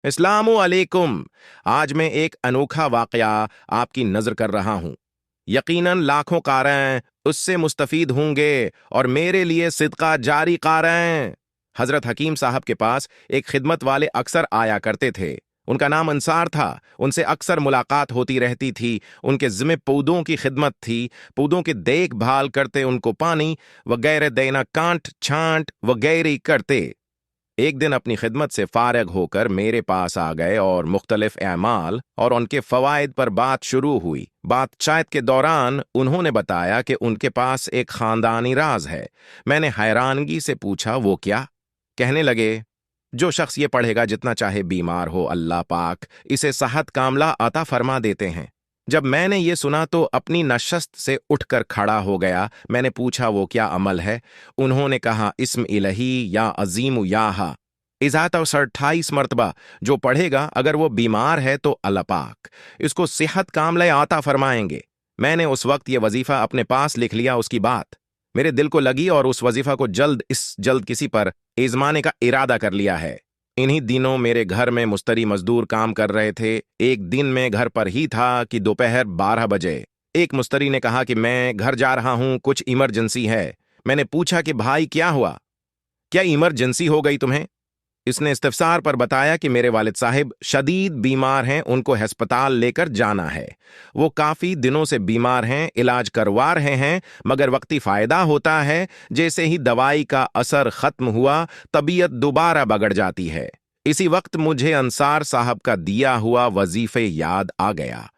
अस्सलामु अलैकुम। आज मैं एक अनोखा वाकया आपकी नजर कर रहा हूं। यकीनन लाखों कारें उससे मुस्तफीद होंगे और मेरे लिए सिदका जारी कारें। हजरत हकीम साहब के पास एक खिदमत वाले अक्सर आया करते थे। उनका नाम अंसार था। उनसे अक्सर मुलाकात होती रहती थी। उनके जिम्मे पौधों की खिदमत थी। पौधों की देखभाल करते, उनको पानी वगैरह देना, कांट छांट वगैरह करते। एक दिन अपनी खिदमत से फारग होकर मेरे पास आ गए और मुख्तलिफ अमाल और उनके फवायद पर बात शुरू हुई। बातचीत के दौरान उन्होंने बताया कि उनके पास एक खानदानी राज है। मैंने हैरानगी से पूछा, वो क्या? कहने लगे, जो शख्स ये पढ़ेगा जितना चाहे बीमार हो, अल्लाह पाक इसे सेहत कामला अता फरमा देते हैं। जब मैंने ये सुना तो अपनी नशस्त से उठकर खड़ा हो गया। मैंने पूछा, वो क्या अमल है? उन्होंने कहा, इस्म इलही या अजीम याहा, इजात और 28 मरतबा जो पढ़ेगा, अगर वो बीमार है तो अल्लाह पाक इसको सेहत कामला आता फरमाएंगे। मैंने उस वक्त ये वजीफा अपने पास लिख लिया। उसकी बात मेरे दिल को लगी और उस वजीफा को जल्द किसी पर आजमाने का इरादा कर लिया है। इन्हीं दिनों मेरे घर में मुस्तरी मजदूर काम कर रहे थे। एक दिन मैं घर पर ही था कि दोपहर 12 बजे एक मुस्तरी ने कहा कि मैं घर जा रहा हूं, कुछ इमरजेंसी है। मैंने पूछा कि भाई क्या हुआ, क्या इमरजेंसी हो गई तुम्हें? इसने इस्तफसार पर बताया कि मेरे वालिद साहिब शदीद बीमार हैं, उनको अस्पताल लेकर जाना है। वो काफी दिनों से बीमार हैं, इलाज करवा रहे हैं, मगर वक्ती फायदा होता है। जैसे ही दवाई का असर खत्म हुआ, तबीयत दोबारा बगड़ जाती है। इसी वक्त मुझे अंसार साहब का दिया हुआ वजीफे याद आ गया।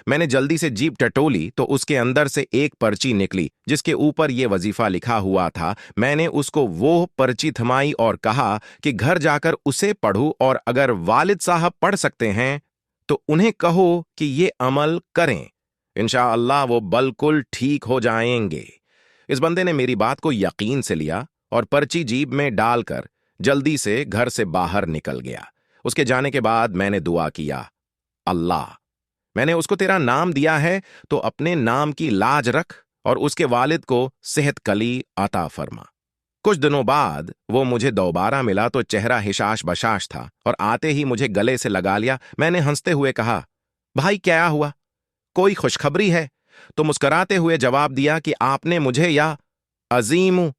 मैंने जल्दी से जीप टटोली तो उसके अंदर से एक पर्ची निकली जिसके ऊपर यह वजीफा लिखा हुआ था। मैंने उसको वो पर्ची थमाई और कहा कि घर जाकर उसे पढ़ूं, और अगर वालिद साहब पढ़ सकते हैं तो उन्हें कहो कि ये अमल करें। इंशाअल्लाह वो बिल्कुल ठीक हो जाएंगे। इस बंदे ने मेरी बात को यकीन से लिया और पर्ची जीप में डालकर जल्दी से घर से बाहर निकल गया। उसके जाने के बाद मैंने दुआ किया, अल्लाह, मैंने उसको तेरा नाम दिया है तो अपने नाम की लाज रख और उसके वालिद को सेहत कली अता फरमा। कुछ दिनों बाद वो मुझे दोबारा मिला तो चेहरा हिशाश बशाश था और आते ही मुझे गले से लगा लिया। मैंने हंसते हुए कहा, भाई क्या हुआ, कोई खुशखबरी है? तो मुस्कुराते हुए जवाब दिया कि आपने मुझे या अजीम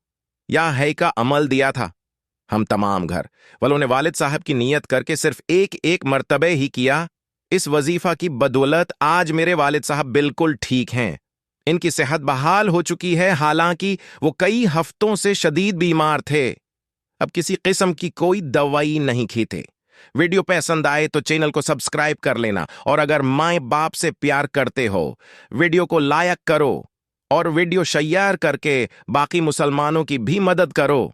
या है का अमल दिया था। हम तमाम घर वालों ने वालिद साहब की नीयत करके सिर्फ एक मर्तबे ही किया। इस वजीफा की बदौलत आज मेरे वालिद साहब बिल्कुल ठीक हैं। इनकी सेहत बहाल हो चुकी है, हालांकि वो कई हफ्तों से शदीद बीमार थे। अब किसी किस्म की कोई दवाई नहीं खाते। वीडियो पसंद आए तो चैनल को सब्सक्राइब कर लेना, और अगर माए बाप से प्यार करते हो वीडियो को लाइक करो और वीडियो शेयर करके बाकी मुसलमानों की भी मदद करो।